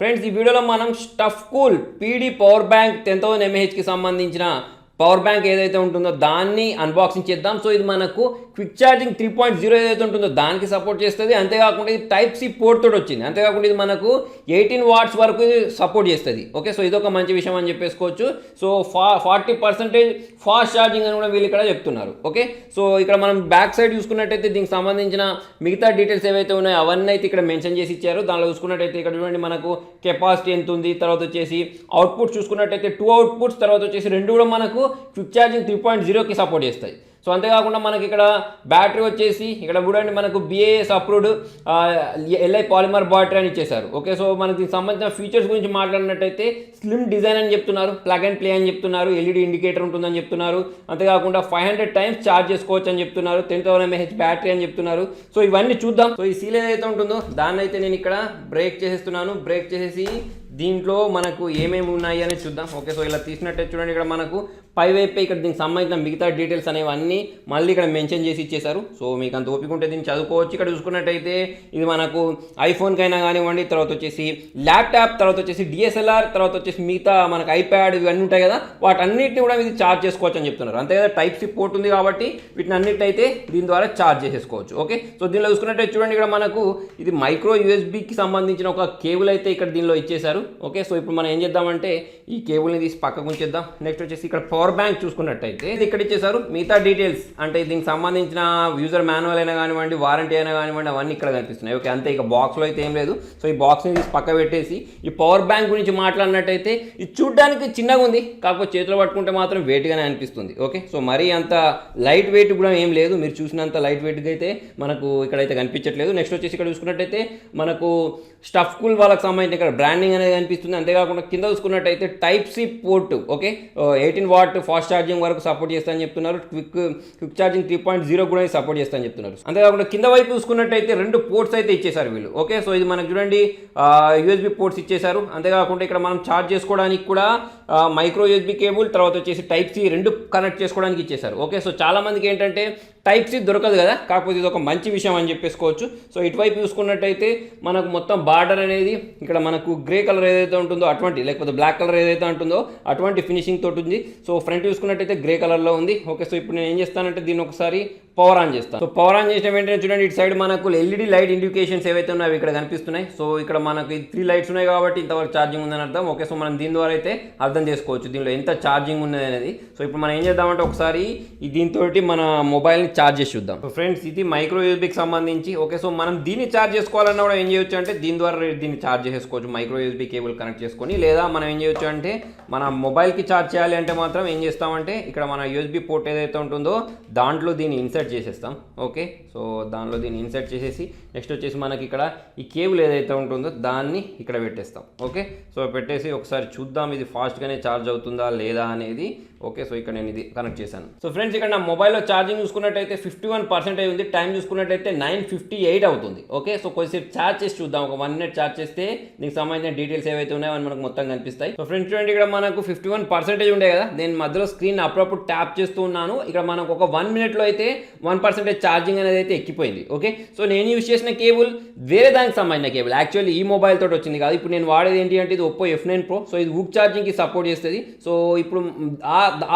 Friends ఈ వీడియోలో మనం stuff cool PD power bank 10,000 mAhకి సంబంధించిన పవర్ బ్యాంక్ ఏదైతే ఉంటుందో దాన్ని అన్బాక్సింగ్ చేద్దాం. సో ఇది మనకు క్విక్ ఛార్జింగ్ 3.0 ఏదైతే ఉంటుందో దానికి సపోర్ట్ చేస్తుంది. అంతేకాకుండా ఇది టైప్ సి పోర్ట్ తోటి వచ్చింది. అంతేకాకుండా ఇది మనకు 18 వాట్స్ వరకు సపోర్ట్ చేస్తుంది. ఓకే, సో ఇదొక మంచి విషయం అని చెప్పేసుకోవచ్చు. సో 40% ఫాస్ట్ ఛార్జింగ్ అని కూడా వీళ్ళు ఇక్కడ చెప్తున్నారు. ఓకే, సో ఇక్కడ మనం బ్యాక్ సైడ్ చూసుకున్నట్టయితే దీనికి సంబంధించిన మిగతా డీటెయిల్స్ ఏవైతే ఉన్నాయో అవన్నీ అయితే ఇక్కడ మెన్షన్ చేసి ఇచ్చారు. దానిలో చూసుకున్నట్టయితే ఇక్కడ చూడండి మనకు కెపాసిటీ ఎంత ఉంది, తర్వాత వచ్చేసి అవుట్పుట్ చూసుకున్నట్టయితే 2 అవుట్పుట్స్, తర్వాత వచ్చేసి 2 కూడా మనకు క్విక్ ఛార్జింగ్ 3.0కి సపోర్ట్ చేస్తాయి. సో అంతేకాకుండా మనకి ఇక్కడ బ్యాటరీ వచ్చేసి ఇక్కడ చూడండి మనకు BIS approved LI polymer battery అని ఇచ్చేసారు. ఓకే, సో మనకి దీనికి సంబంధించిన ఫీచర్స్ గురించి మాట్లాడినట్టయితే స్లిమ్ డిజైన్ అని చెప్తున్నారు, ప్లగ్ అండ్ ప్లే అని చెప్తున్నారు, LED ఇండికేటర్ ఉంటుందని చెప్తున్నారు. అంతేకాకుండా 500 టైమ్స్ ఛార్జ్ చేసుకోవచ్చు అని చెప్తున్నారు, 10,000 mAh బ్యాటరీ అని చెప్తున్నారు. సో ఇవన్నీ చూద్దాం. సో ఈ సీల్ ఏదైతే ఉంటుందో దాన్ని అయితే నేను ఇక్కడ బ్రేక్ చేసేస్తున్నాను. బ్రేక్ చేసేసి దీంట్లో మనకు ఏమేమి ఉన్నాయి అని చూద్దాం. ఓకే, సో ఇలా తీసినట్టయితే చూడండి ఇక్కడ మనకు పై వైపు ఇక్కడ దీనికి సంబంధించిన మిగతా డీటెయిల్స్ అనేవి అన్నీ మళ్ళీ ఇక్కడ మెన్షన్ చేసి ఇచ్చేసారు. సో మీకు అంత ఓపిక ఉంటే దీన్ని చదువుకోవచ్చు. ఇక్కడ చూసుకున్నట్టయితే ఇది మనకు ఐఫోన్కైనా కానివ్వండి, తర్వాత వచ్చేసి ల్యాప్టాప్, తర్వాత వచ్చేసి DSLR, తర్వాత వచ్చేసి మిగతా మనకు ఐప్యాడ్ ఇవన్నీ ఉంటాయి కదా, వాటన్నిటిని కూడా ఇది ఛార్జ్ చేసుకోవచ్చు అని చెప్తున్నారు. అంతే కదా, టైప్ సి పోర్ట్ ఉంది కాబట్టి వీటిని అన్నిటినైతే దీని ద్వారా ఛార్జ్ చేసేసుకోవచ్చు. ఓకే, సో దీనిలో చూసుకున్నట్టయితే చూడండి ఇక్కడ మనకు ఇది మైక్రో USBకి సంబంధించిన ఒక కేబుల్ అయితే ఇక్కడ దీనిలో ఇచ్చేసారు. ఓకే, సో ఇప్పుడు మనం ఏం చేద్దామంటే ఈ కేబుల్ని తీసి పక్కకు ఉంచేద్దాం. నెక్స్ట్ వచ్చేసి ఇక్కడ పవర్ బ్యాంక్ చూసుకున్నట్టయితే ఇది ఇక్కడ ఇచ్చేసారు. మిగతా డీటెయిల్స్ అంటే దీనికి సంబంధించిన యూజర్ మాన్యువల్ అయినా కానివ్వండి, వారంటీ అయినా కానివ్వండి, అవన్నీ ఇక్కడ కనిపిస్తున్నాయి. ఓకే, అంతే, ఇక బాక్స్లో అయితే ఏం లేదు. సో ఈ బాక్స్ని తీసి పక్క పెట్టేసి ఈ పవర్ బ్యాంక్ గురించి మాట్లాడినట్టయితే ఇది చూడడానికి చిన్నగా ఉంది, కాకపోతే చేతిలో పట్టుకుంటే మాత్రం వెయిట్గానే అనిపిస్తుంది. ఓకే, సో మరీ అంత లైట్ వెయిట్ కూడా ఏం లేదు, మీరు చూసినంత లైట్ వెయిట్గా అయితే మనకు ఇక్కడైతే కనిపించట్లేదు. నెక్స్ట్ వచ్చేసి ఇక్కడ చూసుకున్నట్టయితే మనకు స్టఫ్ కూల్ వాళ్ళకి సంబంధించిన ఇక్కడ బ్రాండింగ్ అనేది కనిపిస్తుంది. అంతేకాకుండా కింద చూసుకున్నట్టయితే type C port, okay, 18 watt fast charging వరకు సపోర్ట్ చేస్తానని చెప్తున్నారు. క్విక్ ఛార్జింగ్ 3.0 కూడా సపోర్ట్ చేస్తానని చెప్తున్నారు. అంతేకాకుండా కింద వైపు చూసుకున్నట్టయితే 2 పోర్ట్స్ అయితే ఇచ్చేసారు వీళ్ళు. ఓకే, సో ఇది మనకు చూడండి USB పోర్ట్స్ ఇచ్చేసారు. అంతేకాకుండా ఇక్కడ మనం ఛార్జ్ చేసుకోవడానికి కూడా మైక్రో USB కేబుల్, తర్వాత వచ్చేసి టైప్ సి 2 కనెక్ట్ చేసుకోవడానికి ఇచ్చేసారు. ఓకే, సో చాలా మందికి ఏంటంటే టైప్ సి దొరకదు కదా, కాకపోతే ఇది ఒక మంచి విషయం అని చెప్పేసుకోవచ్చు. సో ఇటువైపు చూసుకున్నట్టయితే మనకు మొత్తం బార్డర్ అనేది ఇక్కడ మనకు గ్రే కలర్ ఏదైతే ఉంటుందో అటువంటి, లేకపోతే బ్లాక్ కలర్ ఏదైతే ఉంటుందో అటువంటి ఫినిషింగ్ తోటి ఉంది. సో ఫ్రంట్ చూసుకున్నట్టయితే గ్రే కలర్లో ఉంది. ఓకే, సో ఇప్పుడు నేను ఏం చేస్తానంటే దీన్ని ఒకసారి పవర్ ఆన్ చేస్తాను. సో పవర్ ఆన్ చేసిన వెంటనే చూడండి ఇటు సైడ్ మనకు LED లైట్ ఇండికేషన్స్ ఏవైతే ఉన్నాయో ఇక్కడ కనిపిస్తున్నాయి. సో ఇక్కడ మనకు 3 లైట్స్ ఉన్నాయి కాబట్టి ఇంతవరకు ఛార్జింగ్ ఉందని అర్థం. ఓకే, సో మనం దీని ద్వారా అయితే అర్థం చేసుకోవచ్చు దీనిలో ఎంత ఛార్జింగ్ ఉన్నది అనేది. సో ఇప్పుడు మనం ఏం చేద్దామంటే ఒకసారి దీంతో మన మొబైల్ని ఛార్జ్ చేసి చూద్దాం. సో ఫ్రెండ్స్ ఇది మైక్రో USBకి సంబంధించి. ఓకే, సో మనం దీన్ని ఛార్జ్ చేసుకోవాలన్నా కూడా ఏం చేయొచ్చు అంటే దీని ద్వారా దీన్ని ఛార్జ్ చేసుకోవచ్చు, మైక్రో USB కేబుల్ కనెక్ట్ చేసుకొని. లేదా మనం ఏం చేయొచ్చు అంటే మన మొబైల్కి ఛార్జ్ చేయాలి అంటే మాత్రం ఏం చేస్తామంటే ఇక్కడ మన USB పోర్ట్ ఏదైతే ఉంటుందో దాంట్లో దీన్ని ఇన్సర్ట్ చేసేస్తాం. ఓకే, సో దానిలో దీన్ని ఇన్సర్ట్ చేసేసి నెక్స్ట్ వచ్చేసి మనకి ఇక్కడ ఈ కేబుల్ ఏదైతే ఉంటుందో దాన్ని ఇక్కడ పెట్టేస్తాం. ఓకే, సో పెట్టేసి ఒకసారి చూద్దాం ఇది ఫాస్ట్గానే ఛార్జ్ అవుతుందా లేదా అనేది. ఓకే, సో ఇక్కడ నేను ఇది కనెక్ట్ చేశాను. సో ఫ్రెండ్స్ ఇక్కడ నా మొబైల్లో ఛార్జింగ్ చూసుకున్నట్టయితే 51% అయి ఉంది. టైం చూసుకున్నట్టయితే 9:58 అవుతుంది. ఓకే, సో కొద్దిసేపు ఛార్జ్ చేసి చూద్దాం. ఒక 1 మినిట్ ఛార్జ్ చేస్తే దీనికి సంబంధించిన డీటెయిల్స్ ఏవైతే ఉన్నాయో అవి మనకు మొత్తం కనిపిస్తాయి. సో ఫ్రెండ్స్ చూడండి ఇక్కడ మనకు 51% ఉండే కదా, నేను మధ్యలో స్క్రీన్ అప్పుడప్పుడు ట్యాప్ చేస్తూ ఉన్నాను. ఇక్కడ మనకు ఒక 1 మినిట్లో అయితే 1% ఛార్జింగ్ అనేది అయితే ఎక్కిపోయింది. ఓకే, సో నేను యూజ్ చేసిన కేబుల్ వేరే దానికి సంబంధించిన కేబుల్, యాక్చువల్లీ ఈ మొబైల్ తోటి వచ్చింది కాదు. ఇప్పుడు నేను వాడేది ఏంటి అంటే ఇది Oppo F9 Pro. సో ఇది హుక్ ఛార్జింగ్కి సపోర్ట్ చేస్తుంది. సో ఇప్పుడు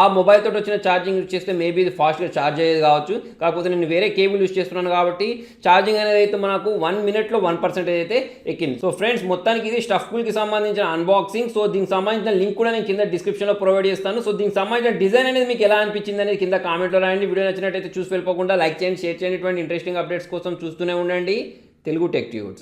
ఆ మొబైల్ తోటి వచ్చిన ఛార్జింగ్ యూజ్ చేస్తే మేబీ ఇది ఫాస్ట్గా ఛార్జ్ అయ్యేది కావచ్చు, కాకపోతే నేను వేరే కేబుల్ యూజ్ చేస్తున్నాను కాబట్టి ఛార్జింగ్ అనేది అయితే మనకు 1 మినిట్లో 1% అయితే ఎక్కింది. సో ఫ్రెండ్స్ మొత్తానికి ఇది స్టఫ్ కూల్కి సంబంధించిన అన్బాక్సింగ్. సో దీనికి సంబంధించిన లింక్ కూడా నేను కింద డిస్క్రిప్షన్లో ప్రొవైడ్ చేస్తాను. సో దీనికి సంబంధించిన డిజైన్ అనేది మీకు ఎలా అనిపించింది అనేది కింద కామెంట్లో రాయండి. వీడియో నచ్చినట్టయితే చూసి వెళ్ళిపోకుండా లైక్ చేయండి, షేర్ చేయండి. ఇటువంటి ఇంట్రెస్టింగ్ అప్డేట్స్ కోసం చూస్తూనే ఉండండి తెలుగు టెక్ ట్యూబ్స్.